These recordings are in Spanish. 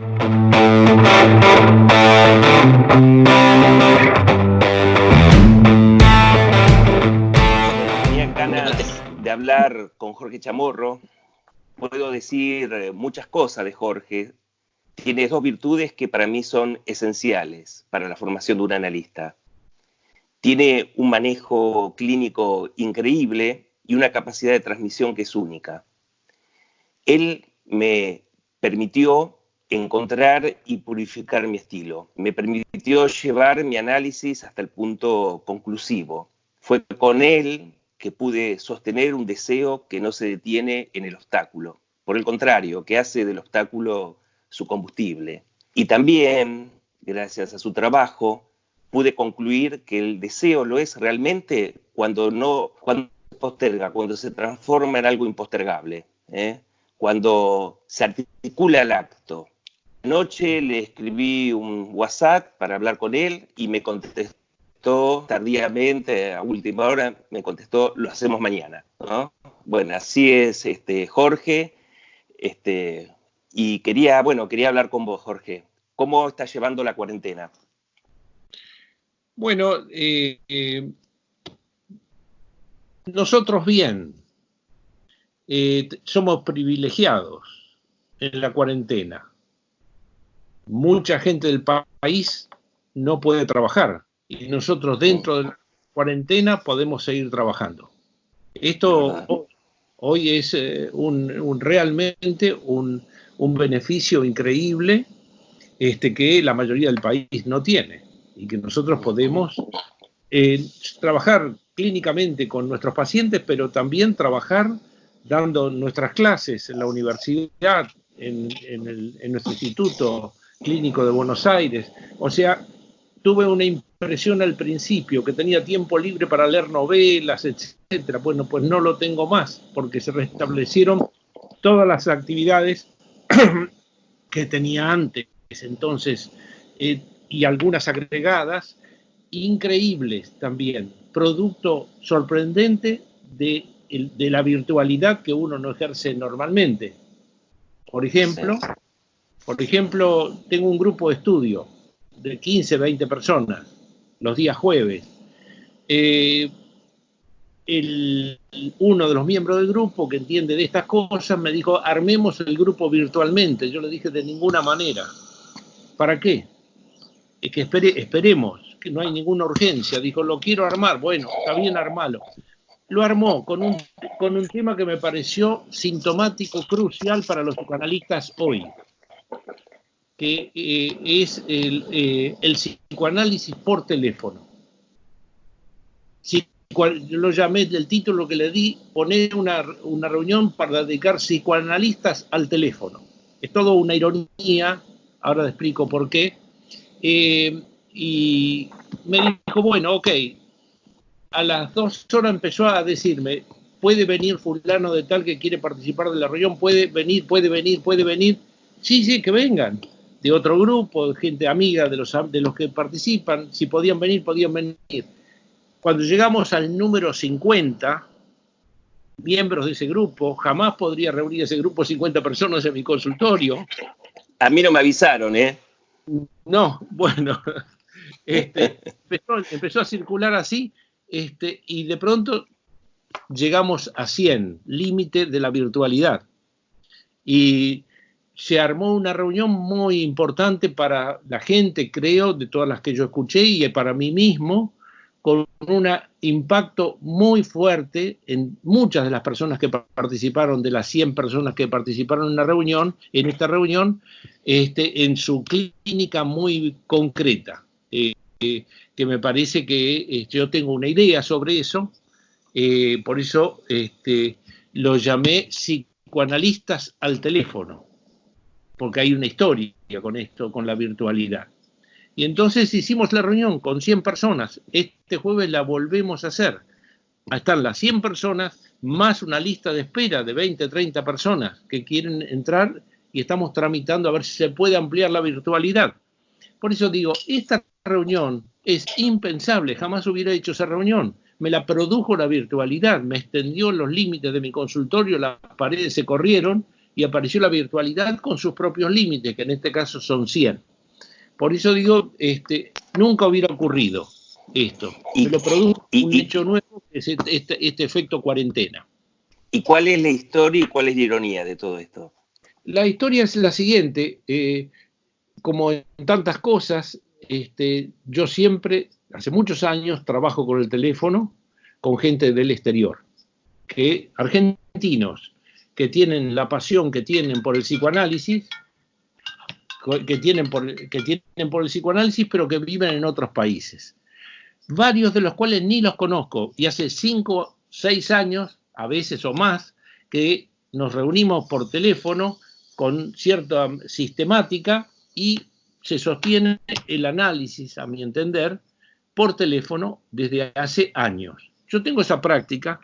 Tenía ganas de hablar con Jorge Chamorro. Puedo decir muchas cosas de Jorge. Tiene dos virtudes que para mí son esenciales para la formación de un analista. Tiene un manejo clínico increíble y una capacidad de transmisión que es única. Él me permitió encontrar y purificar mi estilo. Me permitió llevar mi análisis hasta el punto conclusivo. Fue con él que pude sostener un deseo que no se detiene en el obstáculo. Por el contrario, que hace del obstáculo su combustible. Y también, gracias a su trabajo, pude concluir que el deseo lo es realmente cuando se posterga, cuando se transforma en algo impostergable, cuando se articula el acto. Anoche le escribí un WhatsApp para hablar con él y me contestó tardíamente, a última hora, me contestó, lo hacemos mañana, ¿no? Bueno, así es, Jorge, y quería hablar con vos, Jorge. ¿Cómo estás llevando la cuarentena? Bueno, nosotros bien. Somos privilegiados en la cuarentena. Mucha gente del país no puede trabajar y nosotros dentro de la cuarentena podemos seguir trabajando. Esto hoy es realmente un beneficio increíble que la mayoría del país no tiene y que nosotros podemos trabajar clínicamente con nuestros pacientes, pero también trabajar dando nuestras clases en la universidad, en nuestro Instituto Clínico de Buenos Aires. O sea, tuve una impresión al principio que tenía tiempo libre para leer novelas, etcétera. Bueno, pues no lo tengo más porque se restablecieron todas las actividades que tenía antes. Entonces, y algunas agregadas, increíbles también, producto sorprendente de la virtualidad que uno no ejerce normalmente. Por ejemplo, tengo un grupo de estudio de 15, 20 personas los días jueves. Uno de los miembros del grupo que entiende de estas cosas me dijo, armemos el grupo virtualmente. Yo le dije, de ninguna manera. ¿Para qué? Es que esperemos, que no hay ninguna urgencia. Dijo, lo quiero armar. Bueno, está bien, armalo. Lo armó con un tema que me pareció sintomático, crucial para los psicoanalistas hoy, que es el psicoanálisis por teléfono. Yo lo llamé, el título que le di, poner una reunión para dedicar psicoanalistas al teléfono. Es todo una ironía, ahora te explico por qué. Y me dijo, bueno, ok. A las 2 horas empezó a decirme, puede venir fulano de tal que quiere participar de la reunión, puede venir. Sí, que vengan. De otro grupo, de gente amiga de los que participan, si podían venir. Cuando llegamos al número 50 miembros de ese grupo, jamás podría reunir ese grupo 50 personas en mi consultorio. A mí no me avisaron, ¿eh? No, bueno, empezó a circular así, y de pronto llegamos a 100, límite de la virtualidad. Y se armó una reunión muy importante para la gente, creo, de todas las que yo escuché, y para mí mismo, con un impacto muy fuerte en muchas de las personas que participaron, de las 100 personas que participaron en esta reunión, en su clínica muy concreta, que me parece que yo tengo una idea sobre eso, por eso lo llamé psicoanalistas al teléfono, porque hay una historia con esto, con la virtualidad. Y entonces hicimos la reunión con 100 personas. Este jueves la volvemos a hacer. Están las 100 personas más una lista de espera de 20, 30 personas que quieren entrar y estamos tramitando a ver si se puede ampliar la virtualidad. Por eso digo, esta reunión es impensable, jamás hubiera hecho esa reunión. Me la produjo la virtualidad, me extendió los límites de mi consultorio, las paredes se corrieron y apareció la virtualidad con sus propios límites, que en este caso son 100. Por eso digo, nunca hubiera ocurrido esto, pero produjo un hecho nuevo, que es este efecto cuarentena. ¿Y cuál es la historia y cuál es la ironía de todo esto? La historia es la siguiente, como en tantas cosas, yo siempre, hace muchos años, trabajo con el teléfono, con gente del exterior, argentinos, que tienen la pasión que tienen por el psicoanálisis, que tienen por el psicoanálisis, pero que viven en otros países. Varios de los cuales ni los conozco, y hace 5, 6 años, a veces o más, que nos reunimos por teléfono con cierta sistemática y se sostiene el análisis, a mi entender, por teléfono desde hace años. Yo tengo esa práctica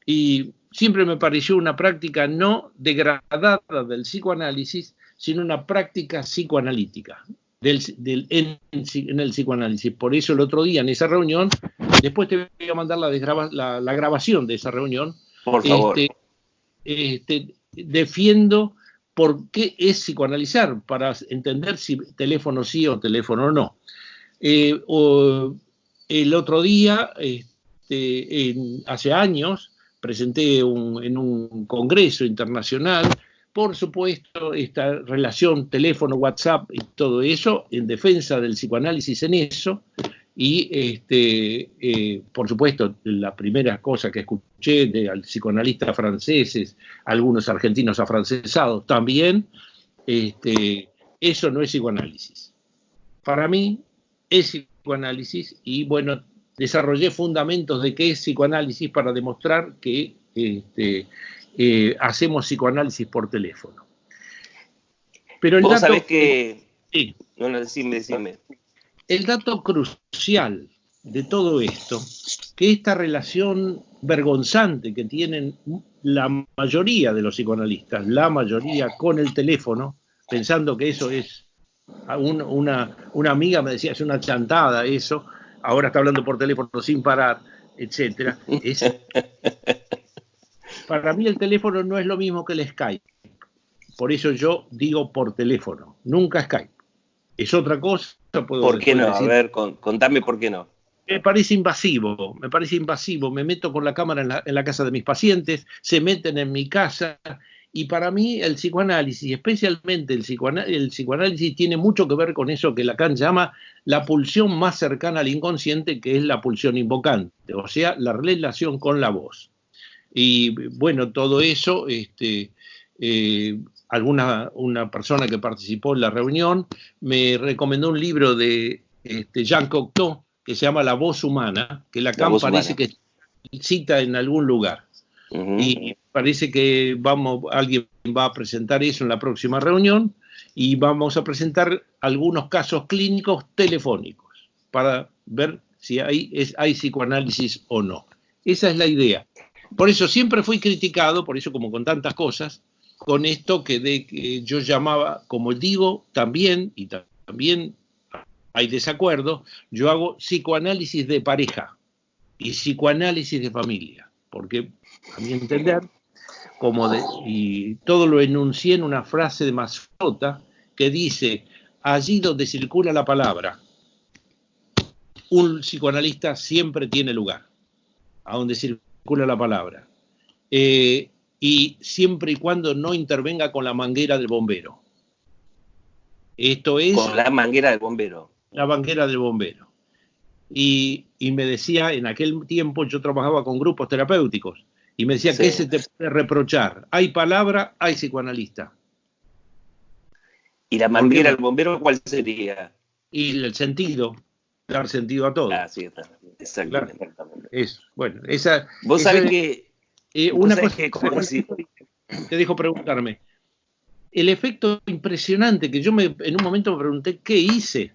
y siempre me pareció una práctica no degradada del psicoanálisis, sino una práctica psicoanalítica en el psicoanálisis. Por eso el otro día en esa reunión, después te voy a mandar la grabación de esa reunión. Por favor. Defiendo por qué es psicoanalizar, para entender si teléfono sí o teléfono no. El otro día, hace años, presenté en un congreso internacional, por supuesto, esta relación teléfono, WhatsApp y todo eso, en defensa del psicoanálisis en eso, y por supuesto, la primera cosa que escuché de psicoanalistas franceses, algunos argentinos afrancesados también, eso no es psicoanálisis. Para mí es psicoanálisis y bueno, desarrollé fundamentos de qué es psicoanálisis para demostrar que hacemos psicoanálisis por teléfono. Pero el ¿Vos dato, sabés que... Sí. No, decime. El dato crucial de todo esto, que esta relación vergonzante que tienen la mayoría de los psicoanalistas, la mayoría con el teléfono, pensando que eso es, una amiga me decía, es una chantada eso, ahora está hablando por teléfono sin parar, etcétera. Para mí el teléfono no es lo mismo que el Skype. Por eso yo digo por teléfono, nunca Skype. Es otra cosa. ¿Por qué no? Decir, a ver, contame por qué no. Me parece invasivo. Me meto con la cámara en la casa de mis pacientes, se meten en mi casa, y para mí el psicoanálisis, especialmente el psicoanálisis, tiene mucho que ver con eso que Lacan llama la pulsión más cercana al inconsciente, que es la pulsión invocante, o sea, la relación con la voz. Y bueno, todo eso, una persona que participó en la reunión me recomendó un libro de Jean Cocteau que se llama La voz humana, que Lacan parece que cita en algún lugar. Uh-huh. Y parece que alguien va a presentar eso en la próxima reunión y vamos a presentar algunos casos clínicos telefónicos para ver si hay psicoanálisis o no. Esa es la idea. Por eso siempre fui criticado, por eso como con tantas cosas, con esto que yo llamaba, como digo, también hay desacuerdo, yo hago psicoanálisis de pareja y psicoanálisis de familia, porque a mi entender, y todo lo enuncié en una frase de Masfrota que dice, allí donde circula la palabra, un psicoanalista siempre tiene lugar, a donde circula la palabra. Y siempre y cuando no intervenga con la manguera del bombero. Esto es... Con la manguera del bombero. La manguera del bombero. Y me decía, en aquel tiempo yo trabajaba con grupos terapéuticos, y me decía, sí, ¿qué se te puede reprochar? Hay palabra, hay psicoanalista. ¿Y la manguera del bombero cuál sería? Y el sentido, dar sentido a todo. Ah, sí, exactamente. Claro. Es, bueno, esa... Vos sabés que... una cosa que te dejo preguntarme. El efecto impresionante que yo en un momento me pregunté qué hice,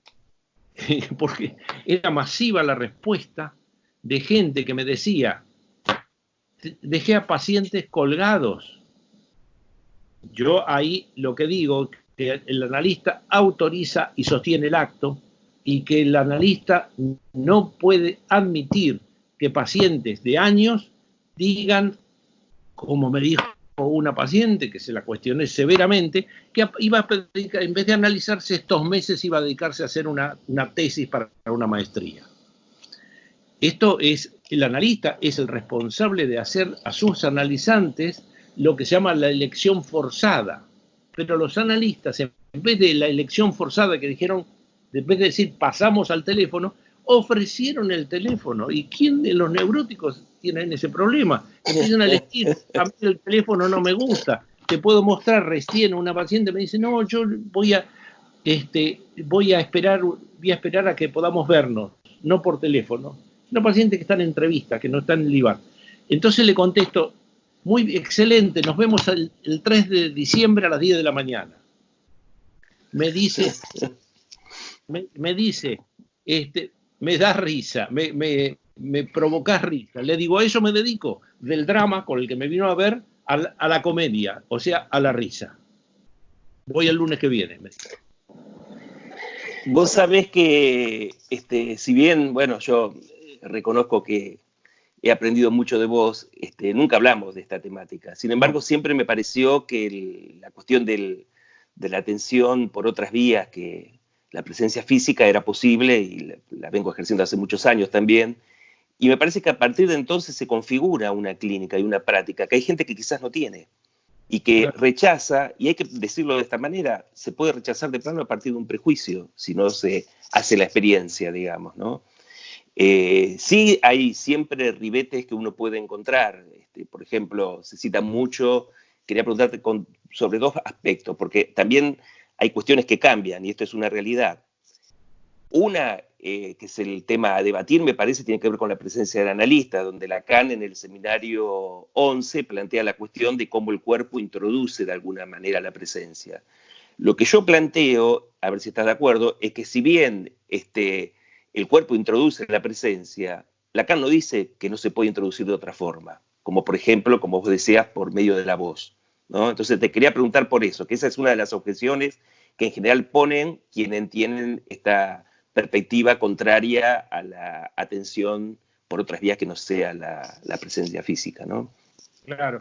porque era masiva la respuesta de gente que me decía, dejé a pacientes colgados. Yo ahí lo que digo, que el analista autoriza y sostiene el acto, y que el analista no puede admitir que pacientes de años digan, como me dijo una paciente que se la cuestioné severamente, que iba a dedicar, en vez de analizarse estos meses, iba a dedicarse a hacer una tesis para una maestría. Esto es, el analista es el responsable de hacer a sus analizantes lo que se llama la elección forzada. Pero los analistas, en vez de la elección forzada que dijeron, en vez de decir pasamos al teléfono, ofrecieron el teléfono. ¿Y quién de los neuróticos tienen ese problema? Empiezan a elegir, a mí el teléfono no me gusta. Te puedo mostrar recién, una paciente me dice, no, yo voy a esperar a que podamos vernos, no por teléfono. Una paciente que está en entrevista, que no está en el IVAR. Entonces le contesto, muy excelente, nos vemos el 3 de diciembre a las 10 de la mañana. Me dice, me da risa, me provocás risa. Le digo, a eso me dedico, del drama con el que me vino a ver, a la comedia, o sea, a la risa. Voy el lunes que viene, me dice. Vos sabés que, si bien, bueno, yo reconozco que he aprendido mucho de vos, nunca hablamos de esta temática. Sin embargo, siempre me pareció que la cuestión de la atención por otras vías, que la presencia física era posible, y la vengo ejerciendo hace muchos años también, y me parece que a partir de entonces se configura una clínica y una práctica que hay gente que quizás no tiene, y que rechaza, y hay que decirlo de esta manera, se puede rechazar de plano a partir de un prejuicio, si no se hace la experiencia, digamos, ¿no? Sí hay siempre ribetes que uno puede encontrar. Por ejemplo, se cita mucho, quería preguntarte sobre dos aspectos, porque también hay cuestiones que cambian, y esto es una realidad. Una, que es el tema a debatir, me parece, tiene que ver con la presencia del analista, donde Lacan en el seminario 11 plantea la cuestión de cómo el cuerpo introduce de alguna manera la presencia. Lo que yo planteo, a ver si estás de acuerdo, es que si bien el cuerpo introduce la presencia, Lacan no dice que no se puede introducir de otra forma, como por ejemplo, como vos decías, por medio de la voz, ¿no? Entonces te quería preguntar por eso, que esa es una de las objeciones que en general ponen quienes tienen esta perspectiva contraria a la atención por otras vías que no sea la presencia física, ¿no? Claro.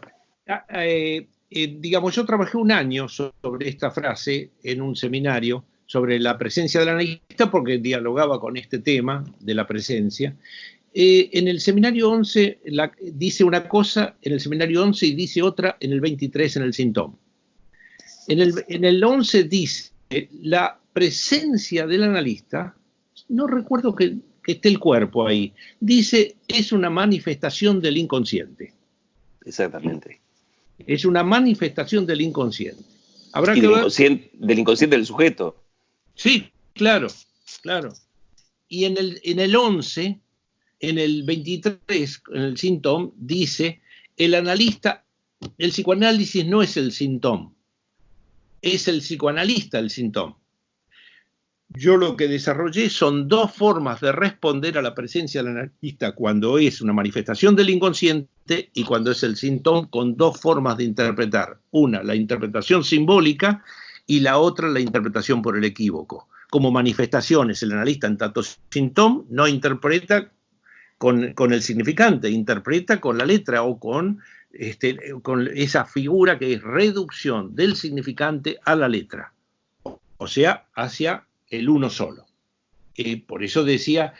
Digamos, yo trabajé un año sobre esta frase en un seminario sobre la presencia del analista, porque dialogaba con este tema de la presencia. En el seminario 11 dice una cosa, en el seminario 11 y dice otra en el 23 en el síntoma. En el 11 dice, la presencia del analista, no recuerdo que esté el cuerpo ahí, dice, es una manifestación del inconsciente. Exactamente. Es una manifestación del inconsciente. Habrá y que del inconsciente del sujeto. Sí, claro, claro. Y en el 11, en el 23, en el síntoma, dice, el analista, el psicoanálisis no es el síntoma, es el psicoanalista el síntoma. Yo lo que desarrollé son dos formas de responder a la presencia del analista cuando es una manifestación del inconsciente y cuando es el síntoma, con dos formas de interpretar. Una, la interpretación simbólica, y la otra, la interpretación por el equívoco. Como manifestaciones, el analista en tanto síntoma no interpreta con el significante, interpreta con la letra o con esa figura que es reducción del significante a la letra, o sea, hacia el uno solo. Por eso decía,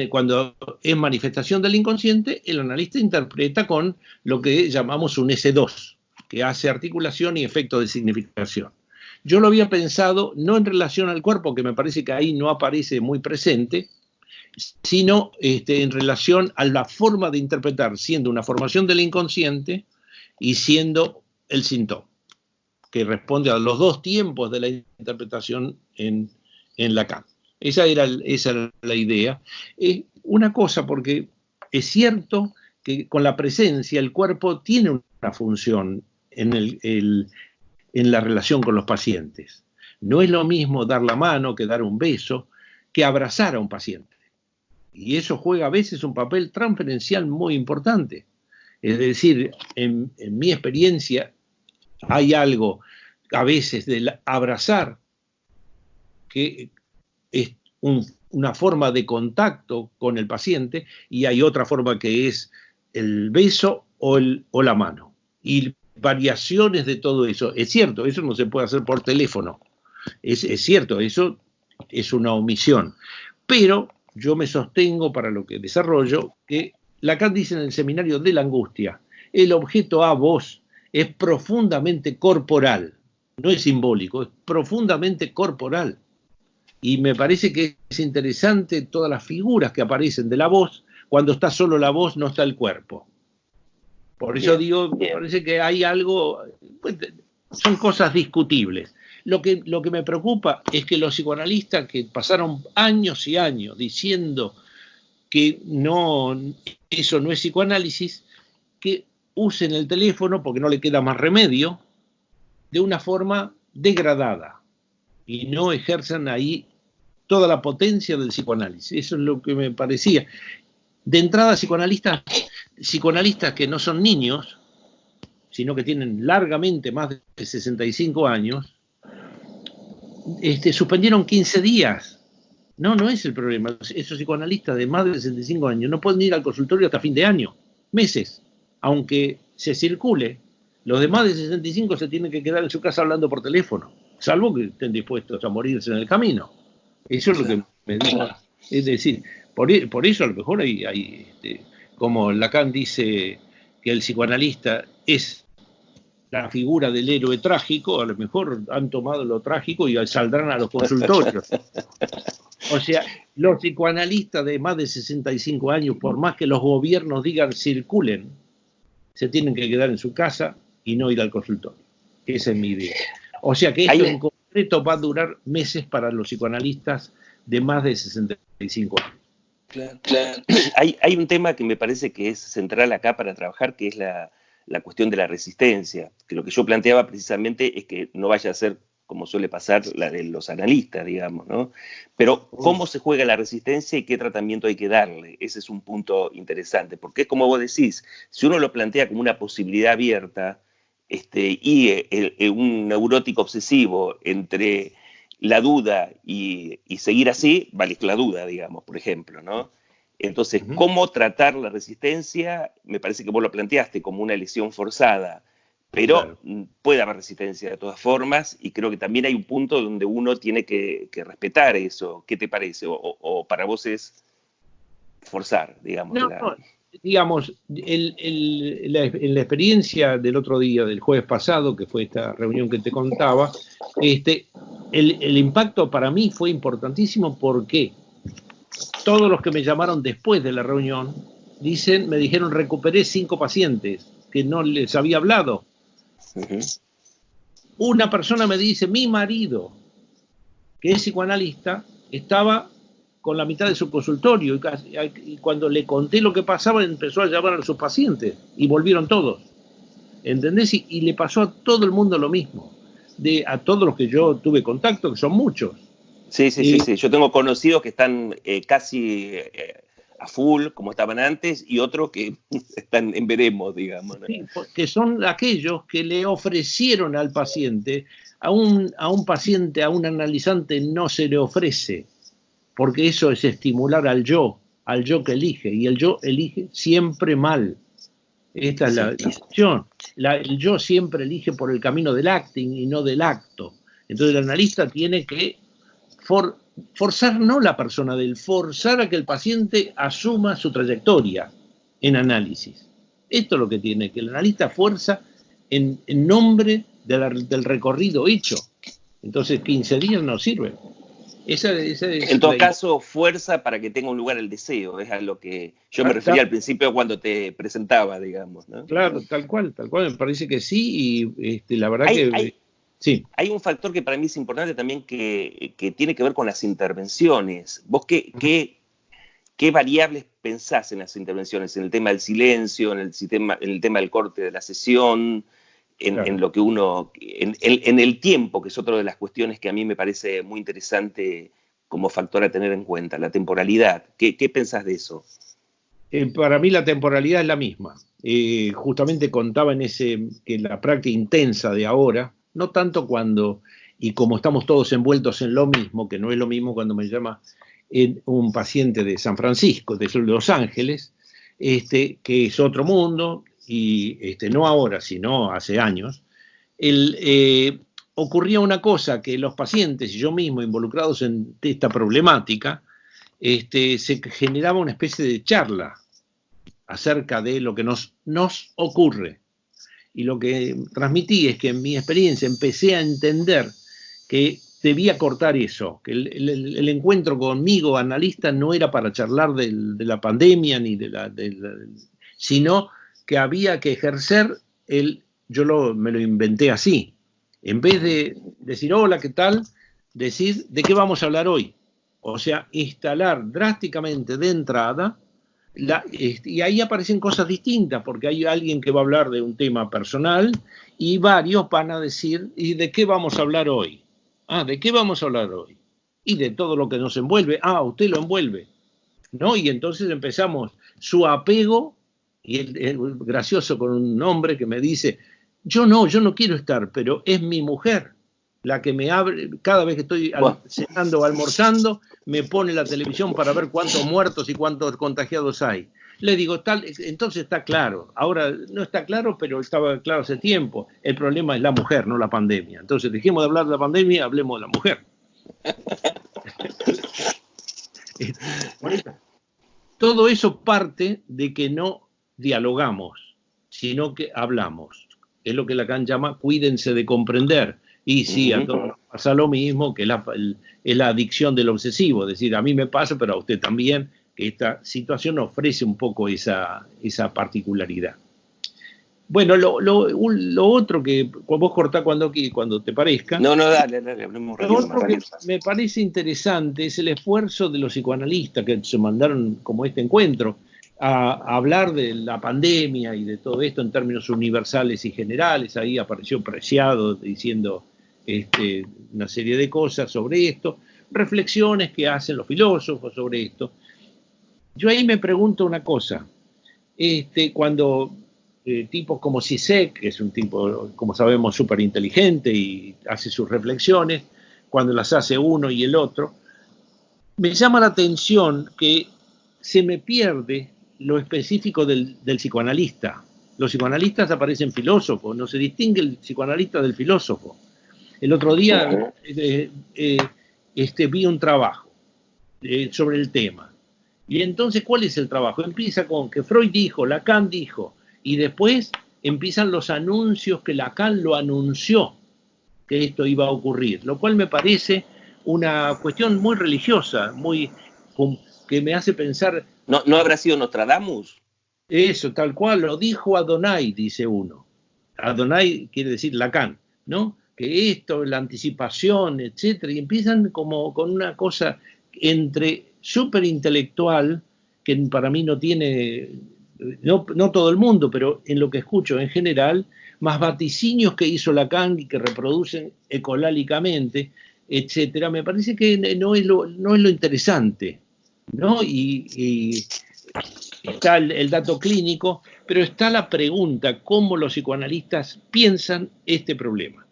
cuando es manifestación del inconsciente, el analista interpreta con lo que llamamos un S2, que hace articulación y efecto de significación. Yo lo había pensado no en relación al cuerpo, que me parece que ahí no aparece muy presente, sino en relación a la forma de interpretar, siendo una formación del inconsciente y siendo el síntoma, que responde a los dos tiempos de la interpretación en Lacan. Esa era la idea. Una cosa, porque es cierto que con la presencia el cuerpo tiene una función en la relación con los pacientes. No es lo mismo dar la mano que dar un beso, que abrazar a un paciente. Y eso juega a veces un papel transferencial muy importante. Es decir, en mi experiencia hay algo a veces del abrazar que es una forma de contacto con el paciente, y hay otra forma que es el beso o la mano. Y variaciones de todo eso. Es cierto, eso no se puede hacer por teléfono. Es cierto, eso es una omisión. Pero yo me sostengo para lo que desarrollo que Lacan dice en el seminario de la angustia, el objeto a vos es profundamente corporal, no es simbólico, es profundamente corporal. Y me parece que es interesante todas las figuras que aparecen de la voz. Cuando está solo la voz, no está el cuerpo. Por eso digo, me parece que hay algo, pues, son cosas discutibles. Lo que me preocupa es que los psicoanalistas que pasaron años y años diciendo que no, eso no es psicoanálisis, que usen el teléfono porque no le queda más remedio, de una forma degradada, y no ejerzan ahí toda la potencia del psicoanálisis. Eso es lo que me parecía. De entrada, psicoanalistas que no son niños, sino que tienen largamente más de 65 años, suspendieron 15 días. No es el problema. Esos psicoanalistas de más de 65 años no pueden ir al consultorio hasta fin de año, meses, aunque se circule. Los de más de 65 se tienen que quedar en su casa hablando por teléfono, salvo que estén dispuestos a morirse en el camino. Eso es lo que me digo. Es decir, por eso a lo mejor hay como Lacan dice que el psicoanalista es la figura del héroe trágico, a lo mejor han tomado lo trágico y saldrán a los consultorios. O sea, los psicoanalistas de más de 65 años, por más que los gobiernos digan circulen, se tienen que quedar en su casa y no ir al consultorio. Esa es mi idea. O sea que esto en concreto va a durar meses para los psicoanalistas de más de 65 años. Claro. Hay un tema que me parece que es central acá para trabajar, que es la cuestión de la resistencia, que lo que yo planteaba precisamente es que no vaya a ser, como suele pasar, la de los analistas, digamos, ¿no? Pero cómo se juega la resistencia y qué tratamiento hay que darle, ese es un punto interesante, porque es como vos decís, si uno lo plantea como una posibilidad abierta, y un neurótico obsesivo entre la duda y seguir así, vale la duda, digamos, por ejemplo, ¿no? Entonces, ¿cómo tratar la resistencia? Me parece que vos lo planteaste como una elección forzada, pero puede haber resistencia de todas formas, y creo que también hay un punto donde uno tiene que respetar eso. ¿Qué te parece? O para vos es forzar, digamos. Digamos, en la experiencia del otro día, del jueves pasado, que fue esta reunión que te contaba, el impacto para mí fue importantísimo porque todos los que me llamaron después de la reunión me dijeron recuperé 5 pacientes que no les había hablado. Una persona me dice, mi marido, que es psicoanalista, estaba con la mitad de su consultorio y cuando le conté lo que pasaba empezó a llamar a sus pacientes y volvieron todos. ¿Entendés? Y le pasó a todo el mundo lo mismo, a todos los que yo tuve contacto, que son muchos. Sí. Yo tengo conocidos que están casi a full, como estaban antes, y otros que están en veremos, digamos, ¿no? Sí, que son aquellos que le ofrecieron al paciente, a un paciente, a un analizante no se le ofrece, porque eso es estimular al yo que elige, y el yo elige siempre mal. Esta es la cuestión. El yo siempre elige por el camino del acting y no del acto. Entonces el analista tiene que forzar no la persona forzar a que el paciente asuma su trayectoria en análisis. Esto es lo que tiene, que el analista fuerza en nombre del recorrido hecho. Entonces 15 días no sirven. Esa es en todo caso, fuerza para que tenga un lugar el deseo, es a lo que yo me refería al principio cuando te presentaba, digamos, ¿no? Claro, tal cual, me parece que sí, y la verdad sí. Hay un factor que para mí es importante también que tiene que ver con las intervenciones. ¿Vos qué variables pensás en las intervenciones? En el tema del silencio, en el tema del corte de la sesión, en lo que uno, en el tiempo, que es otra de las cuestiones que a mí me parece muy interesante como factor a tener en cuenta, la temporalidad. ¿Qué pensás de eso? Para mí la temporalidad es la misma. Justamente contaba que la práctica intensa de ahora, no tanto y como estamos todos envueltos en lo mismo, que no es lo mismo cuando me llama un paciente de San Francisco, de Los Ángeles, que es otro mundo, y no ahora, sino hace años, ocurría una cosa, que los pacientes y yo mismo involucrados en esta problemática, se generaba una especie de charla acerca de lo que nos ocurre. Y lo que transmití es que en mi experiencia empecé a entender que debía cortar eso, que el encuentro conmigo, analista, no era para charlar de la pandemia, ni sino que había que ejercer me lo inventé así. En vez de decir, hola, ¿qué tal?, decir, ¿de qué vamos a hablar hoy? O sea, instalar drásticamente de entrada, y ahí aparecen cosas distintas, porque hay alguien que va a hablar de un tema personal y varios van a decir, ¿y de qué vamos a hablar hoy? Ah, ¿de qué vamos a hablar hoy? Y de todo lo que nos envuelve. Ah, usted lo envuelve, ¿no? Y entonces empezamos su apego, y es gracioso con un hombre que me dice, yo no quiero estar, pero es mi mujer la que me abre, cada vez que estoy cenando o almorzando, me pone la televisión para ver cuántos muertos y cuántos contagiados hay. Le digo, entonces está claro. Ahora no está claro, pero estaba claro hace tiempo. El problema es la mujer, no la pandemia. Entonces dejemos de hablar de la pandemia, hablemos de la mujer. Todo eso parte de que no dialogamos, sino que hablamos. Es lo que Lacan llama cuídense de comprender. Y sí, a todos nos pasa lo mismo, que es la adicción del obsesivo. Es decir, a mí me pasa, pero a usted también, que esta situación ofrece un poco esa particularidad. Bueno, lo otro que vos cortá cuando te parezca. No, dale, hablemos rápido. Lo otro que me parece interesante es el esfuerzo de los psicoanalistas que se mandaron como este encuentro a hablar de la pandemia y de todo esto en términos universales y generales. Ahí apareció Preciado diciendo una serie de cosas sobre esto, reflexiones que hacen los filósofos sobre esto. Yo ahí me pregunto una cosa, cuando tipos como Zizek, que es un tipo, como sabemos, súper inteligente y hace sus reflexiones, cuando las hace uno y el otro, me llama la atención que se me pierde lo específico del psicoanalista. Los psicoanalistas aparecen filósofos, no se distingue el psicoanalista del filósofo. El otro día vi un trabajo sobre el tema. Y entonces, ¿cuál es el trabajo? Empieza con que Freud dijo, Lacan dijo, y después empiezan los anuncios que Lacan lo anunció que esto iba a ocurrir, lo cual me parece una cuestión muy religiosa, que me hace pensar... ¿No habrá sido Nostradamus? Eso, tal cual, lo dijo Adonai, dice uno. Adonai quiere decir Lacan, ¿no? Que esto, la anticipación, etcétera, y empiezan como con una cosa entre súper intelectual, que para mí no tiene, no todo el mundo, pero en lo que escucho en general, más vaticinios que hizo Lacan y que reproducen ecolálicamente, etcétera, me parece que no es lo interesante, ¿no? Y está el dato clínico, pero está la pregunta, ¿cómo los psicoanalistas piensan este problema?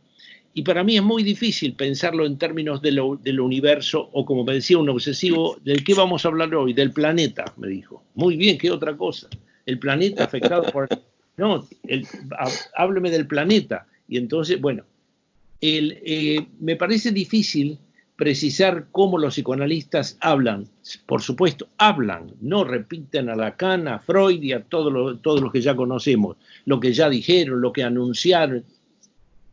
Y para mí es muy difícil pensarlo en términos del universo, o como me decía un obsesivo, ¿del qué vamos a hablar hoy? Del planeta, me dijo. Muy bien, ¿qué otra cosa? El planeta afectado por... No, hábleme del planeta. Y entonces, bueno, me parece difícil precisar cómo los psicoanalistas hablan. Por supuesto, hablan, no repiten a Lacan, a Freud y a todos los que ya conocemos, lo que ya dijeron, lo que anunciaron.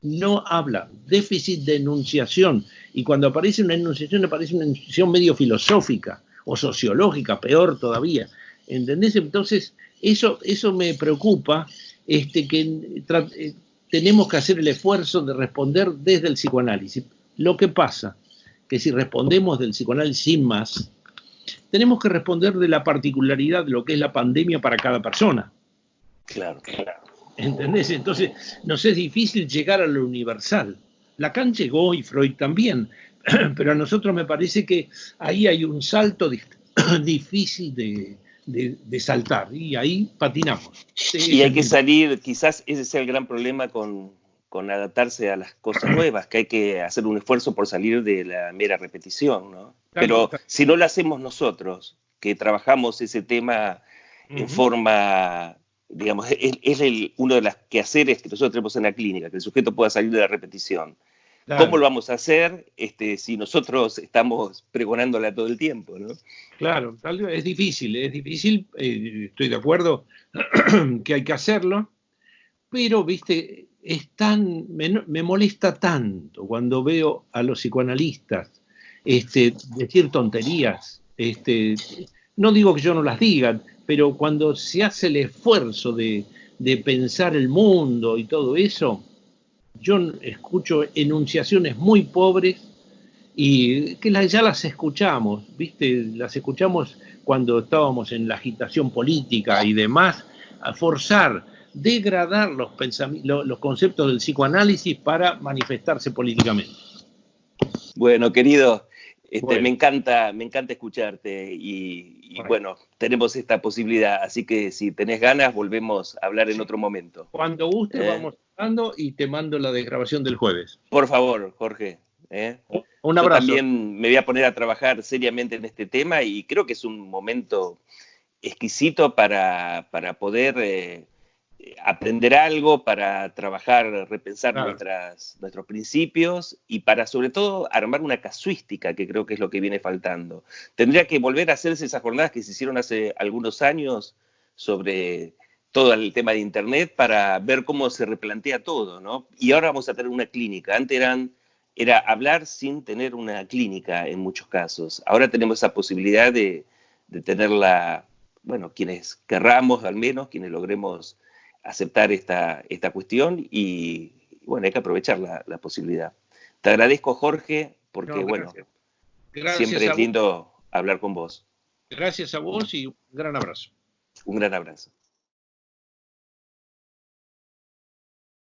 No habla, déficit de enunciación, y cuando aparece una enunciación aparece una enunciación medio filosófica o sociológica, peor todavía, ¿entendés? Entonces eso me preocupa, que tenemos que hacer el esfuerzo de responder desde el psicoanálisis. Lo que pasa que si respondemos del psicoanálisis sin más, tenemos que responder de la particularidad de lo que es la pandemia para cada persona. Claro. ¿Entendés? Entonces, nos es difícil llegar a lo universal. Lacan llegó y Freud también, pero a nosotros me parece que ahí hay un salto difícil de saltar, y ahí patinamos. Y hay que salir, quizás ese sea el gran problema con adaptarse a las cosas nuevas, que hay que hacer un esfuerzo por salir de la mera repetición, ¿no? Pero si no lo hacemos nosotros, que trabajamos ese tema en forma digamos, uno de los quehaceres que nosotros tenemos en la clínica, que el sujeto pueda salir de la repetición. Claro. ¿Cómo lo vamos a hacer si nosotros estamos pregonándola todo el tiempo, ¿no? Claro, es difícil, estoy de acuerdo que hay que hacerlo, pero, viste, me molesta tanto cuando veo a los psicoanalistas decir tonterías. No digo que yo no las diga, pero cuando se hace el esfuerzo de pensar el mundo y todo eso, yo escucho enunciaciones muy pobres y que ya las escuchamos, ¿viste? Las escuchamos cuando estábamos en la agitación política y demás, a forzar, degradar los conceptos del psicoanálisis para manifestarse políticamente. Bueno, querido, Bueno. me encanta escucharte y bueno, tenemos esta posibilidad, así que si tenés ganas, volvemos a hablar en otro momento. Cuando guste, vamos hablando y te mando la desgrabación del jueves. Por favor, Jorge. Un abrazo. Yo también me voy a poner a trabajar seriamente en este tema y creo que es un momento exquisito para poder aprender algo, para trabajar, repensar nuestros principios y para sobre todo armar una casuística, que creo que es lo que viene faltando. Tendría que volver a hacerse esas jornadas que se hicieron hace algunos años sobre todo el tema de Internet para ver cómo se replantea todo, ¿no? Y ahora vamos a tener una clínica. Antes era hablar sin tener una clínica en muchos casos. Ahora tenemos esa posibilidad de tenerla, bueno, quienes querramos al menos, quienes logremos aceptar esta cuestión y bueno, hay que aprovechar la posibilidad. Te agradezco, Jorge, porque bueno, siempre es lindo hablar con vos. Gracias a vos y un gran abrazo. Un gran abrazo.